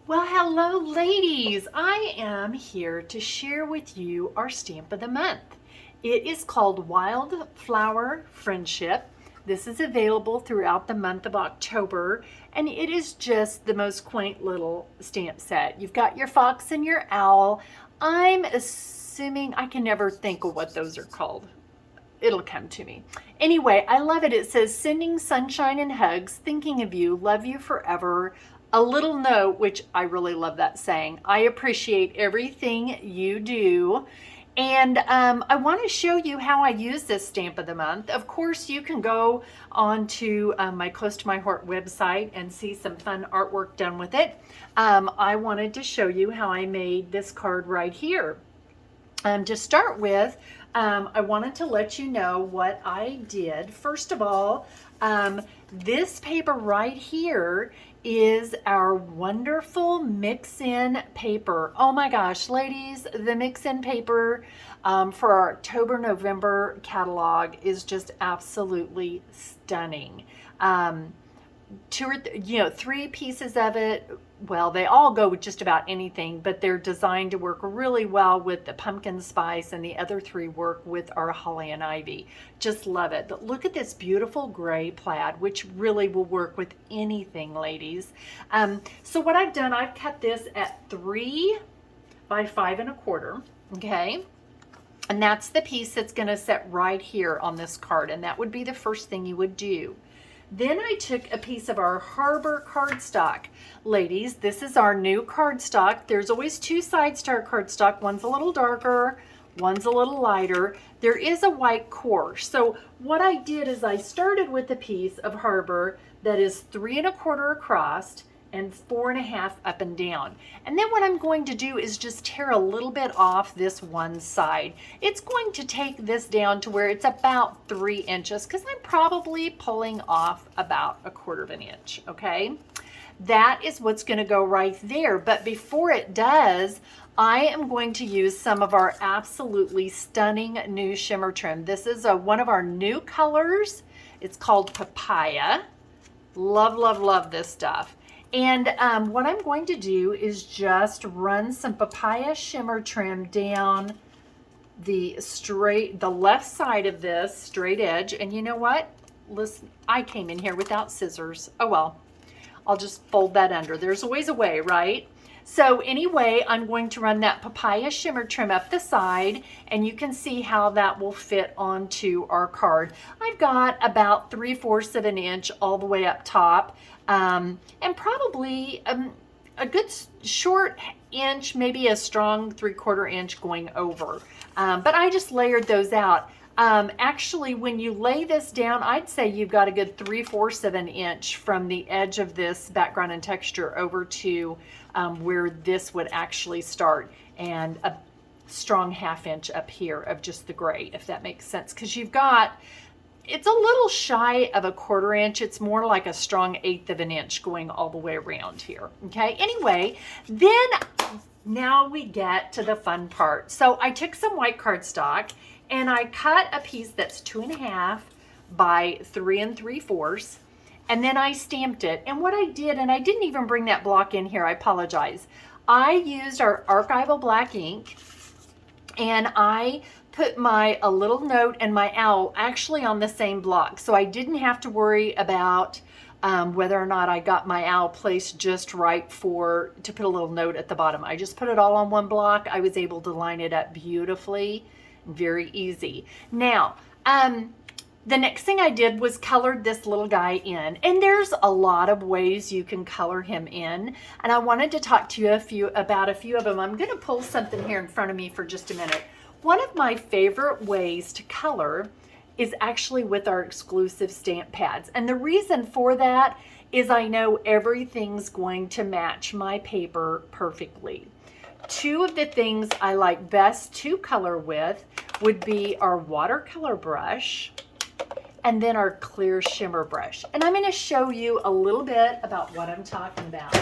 Well, hello, ladies. I am here to share with you our stamp of the month. It is called Wildflower Friendship. This is available throughout the month of October, and it is just the most quaint little stamp set. You've got your fox and your owl. I'm assuming I can never think of what those are called. It'll come to me. Anyway, I love it. It says, sending sunshine and hugs, thinking of you, love you forever. A little note, which I really love that saying. I appreciate everything you do. And I want to show you how I use this stamp of the month. Of course, you can go on to my Close to My Heart website and see some fun artwork done with it. I wanted to show you how I made this card right here. To start with, I wanted to let you know what I did. First of all, this paper right here is our wonderful mix-in paper. Oh my gosh, ladies, the mix-in paper for our October-November catalog is just absolutely stunning. Three pieces of it. Well, they all go with just about anything, but they're designed to work really well with the pumpkin spice, and the other three work with our holly and ivy. Just love it. But look at this beautiful gray plaid, which really will work with anything, ladies. So what I've done, I've cut this at 3 by 5 1/4, okay? And that's the piece that's going to sit right here on this card, and that would be the first thing you would do. Then I took a piece of our Harbor cardstock. Ladies, this is our new cardstock. There's always two sides to our cardstock. One's a little darker, one's a little lighter. There is a white core. So what I did is I started with a piece of Harbor that is 3 1/4 across and 4 1/2 up and down. And then what I'm going to do is just tear a little bit off this one side. It's going to take this down to where it's about 3 inches, because I'm probably pulling off about 1/4 inch, okay? That is what's going to go right there. But before it does, I am going to use some of our absolutely stunning new shimmer trim. This is one of our new colors. It's called Papaya. Love, love, love this stuff. And what I'm going to do is just run some Papaya shimmer trim down the left side of this straight edge. And you know what? Listen, I came in here without scissors. Oh well, I'll just fold that under. There's always a way, right? So anyway, I'm going to run that Papaya shimmer trim up the side, and you can see how that will fit onto our card. I've got about 3/4 inch all the way up top, and probably a good short inch, maybe a strong 3/4 inch going over. But I just layered those out. Actually, when you lay this down, I'd say you've got a good 3/4 inch from the edge of this background and texture over to where this would actually start, and a strong 1/2 inch up here of just the gray, if that makes sense. Because it's a little shy of 1/4 inch. It's more like a strong 1/8 inch going all the way around here. Okay, anyway, then now we get to the fun part. So I took some white cardstock and I cut a piece that's 2 1/2 by 3 3/4, and then I stamped it. And what I did, and I didn't even bring that block in here, I apologize. I used our archival black ink, and I put a little note and my owl actually on the same block. So I didn't have to worry about whether or not I got my owl placed just right to put a little note at the bottom. I just put it all on one block. I was able to line it up beautifully. Very easy. Now, the next thing I did was colored this little guy in, and there's a lot of ways you can color him in, and I wanted to talk to you about a few of them. I'm going to pull something here in front of me for just a minute. One of my favorite ways to color is actually with our exclusive stamp pads, and the reason for that is I know everything's going to match my paper perfectly. Two of the things I like best to color with would be our watercolor brush and then our clear shimmer brush. And I'm going to show you a little bit about what I'm talking about.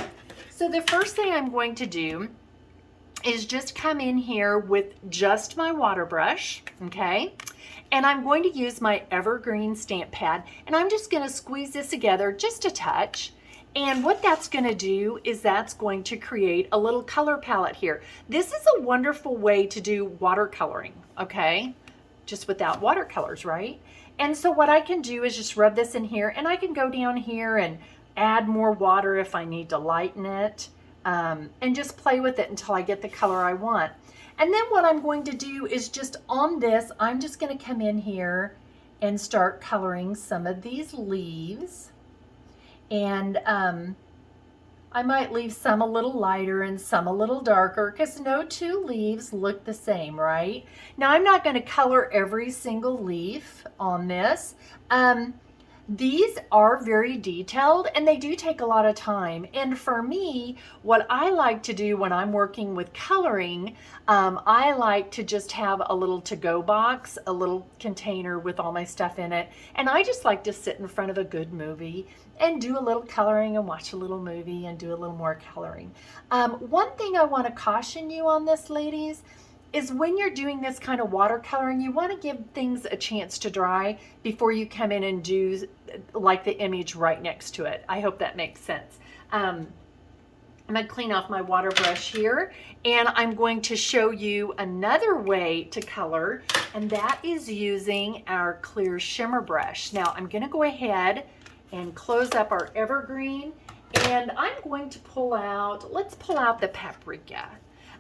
So the first thing I'm going to do is just come in here with just my water brush, okay? And I'm going to use my evergreen stamp pad, and I'm just going to squeeze this together just a touch. And what that's going to do is that's going to create a little color palette here. This is a wonderful way to do watercoloring, okay? Just without watercolors, right? And so what I can do is just rub this in here, and I can go down here and add more water if I need to lighten it, and just play with it until I get the color I want. And then what I'm going to do is just on this, I'm just going to come in here and start coloring some of these leaves. And I might leave some a little lighter and some a little darker, because no two leaves look the same, right? Now I'm not going to color every single leaf on this. These are very detailed and they do take a lot of time. And for me, what I like to do when I'm working with coloring, I like to just have a little to-go box, a little container with all my stuff in it. And I just like to sit in front of a good movie and do a little coloring and watch a little movie and do a little more coloring. One thing I want to caution you on this, ladies, is when you're doing this kind of watercoloring, you want to give things a chance to dry before you come in and do like the image right next to it. I hope that makes sense. I'm going to clean off my water brush here, and I'm going to show you another way to color, and that is using our clear shimmer brush. Now I'm going to go ahead and close up our evergreen, and I'm going to pull out, let's pull out the paprika.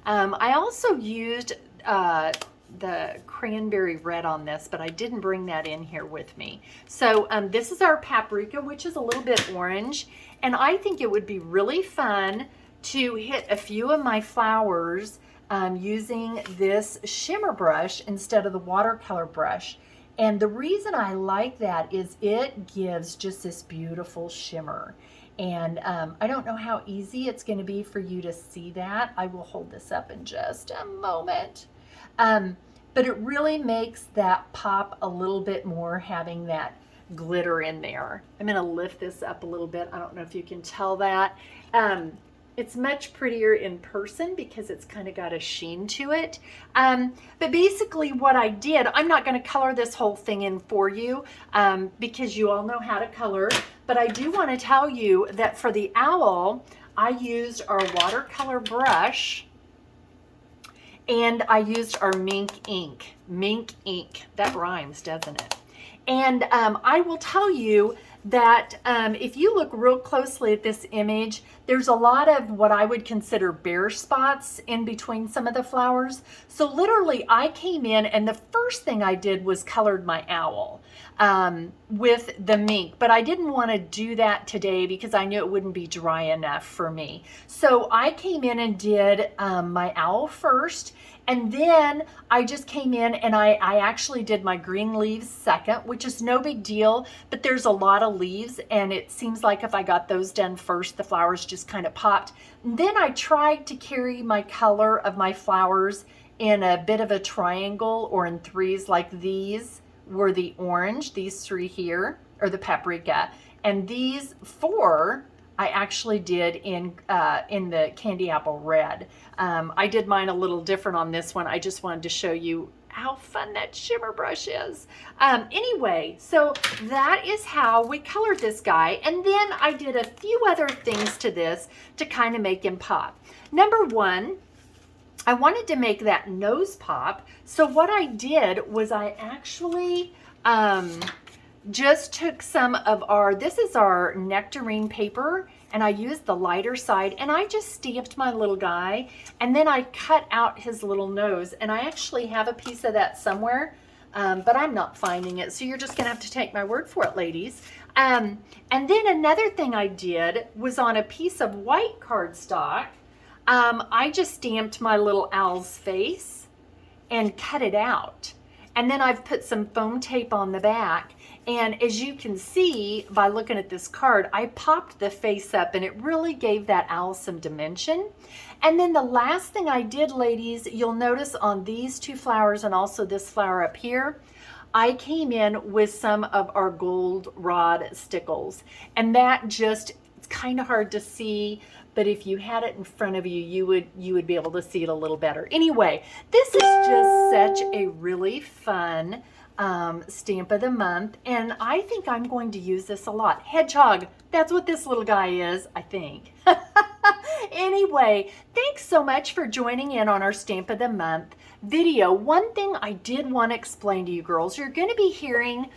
I also used the cranberry red on this, but I didn't bring that in here with me. So this is our paprika, which is a little bit orange, and I think it would be really fun to hit a few of my flowers using this shimmer brush instead of the watercolor brush. And the reason I like that is it gives just this beautiful shimmer. And I don't know how easy it's going to be for you to see that. I will hold this up in just a moment. But it really makes that pop a little bit more, having that glitter in there. I'm going to lift this up a little bit. I don't know if you can tell that. It's much prettier in person because it's kind of got a sheen to it. But basically what I did, I'm not going to color this whole thing in for you because you all know how to color. But I do want to tell you that for the owl, I used our watercolor brush and I used our mink ink. Mink ink. That rhymes, doesn't it? And I will tell you that if you look real closely at this image, there's a lot of what I would consider bare spots in between some of the flowers. So literally I came in and the first thing I did was colored my owl with the mink, but I didn't want to do that today because I knew it wouldn't be dry enough for me. So I came in and did my owl first, and then I just came in and I actually did my green leaves second, which is no big deal, but there's a lot of leaves and it seems like if I got those done first, the flowers just kind of popped. And then I tried to carry my color of my flowers in a bit of a triangle or in threes, like these were the orange, these three here are the paprika, and these four I actually did in the candy apple red. I did mine a little different on this one. I just wanted to show you how fun that shimmer brush is. Anyway, so that is how we colored this guy. And then I did a few other things to this to kind of make him pop. Number one, I wanted to make that nose pop. So what I did was I actually just took some of our, this is our nectarine paper, and I used the lighter side, and I just stamped my little guy, and then I cut out his little nose, and I actually have a piece of that somewhere, but I'm not finding it, so you're just gonna have to take my word for it, ladies. And then another thing I did was on a piece of white cardstock, I just stamped my little owl's face and cut it out. And then I've put some foam tape on the back. And as you can see by looking at this card, I popped the face up and it really gave that owl some dimension. And then the last thing I did, ladies, you'll notice on these two flowers and also this flower up here, I came in with some of our goldenrod stickles. And that just, it's kind of hard to see, but if you had it in front of you, you would be able to see it a little better. Anyway, this is just such a really fun stamp of the month, and I think I'm going to use this a lot. Hedgehog, that's what this little guy is, I think. Anyway, thanks so much for joining in on our stamp of the month video. One thing I did want to explain to you girls, you're going to be hearing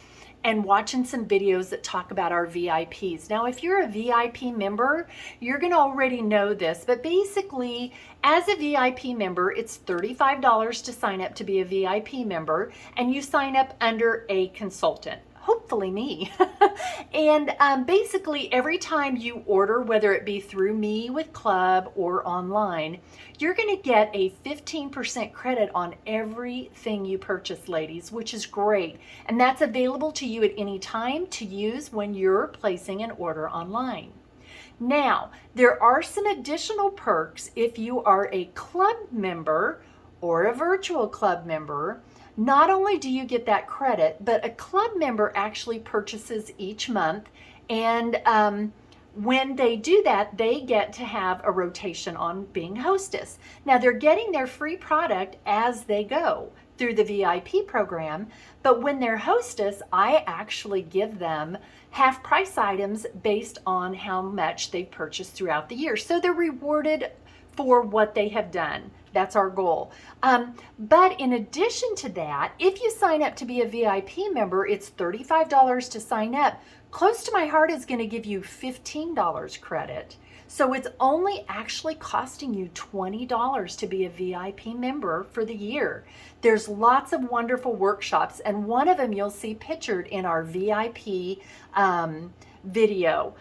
and watching some videos that talk about our VIPs. Now, if you're a VIP member, you're going to already know this, but basically, as a VIP member, it's $35 to sign up to be a VIP member, and you sign up under a consultant. Hopefully me. And basically every time you order, whether it be through me with Club or online, you're going to get a 15% credit on everything you purchase, ladies, which is great. And that's available to you at any time to use when you're placing an order online. Now, there are some additional perks if you are a club member or a virtual club member. Not only do you get that credit, but a club member actually purchases each month, and when they do that, they get to have a rotation on being hostess. Now, they're getting their free product as they go through the VIP program, but when they're hostess, I actually give them half price items based on how much they've purchased throughout the year. So they're rewarded for what they have done. That's our goal. But in addition to that, if you sign up to be a VIP member, it's $35 to sign up. Close to My Heart is going to give you $15 credit. So it's only actually costing you $20 to be a VIP member for the year. There's lots of wonderful workshops, and one of them you'll see pictured in our VIP video.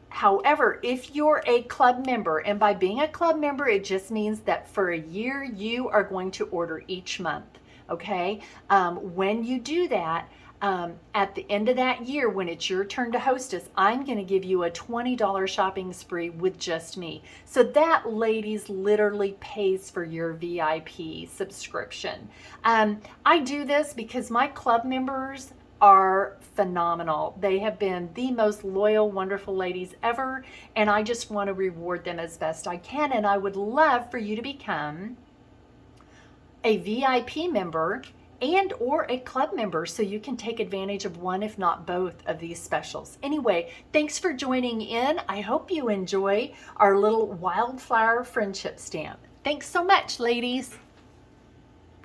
However, if you're a club member, and by being a club member, it just means that for a year, you are going to order each month, okay? When you do that, at the end of that year, when it's your turn to hostess, I'm going to give you a $20 shopping spree with just me. So that, ladies, literally pays for your VIP subscription. I do this because my club members are phenomenal. They have been the most loyal, wonderful ladies ever, and I just want to reward them as best I can, and I would love for you to become a VIP member and or a club member so you can take advantage of one, if not both, of these specials. Anyway, thanks for joining in. I hope you enjoy our little Wildflower friendship stamp. Thanks so much, ladies.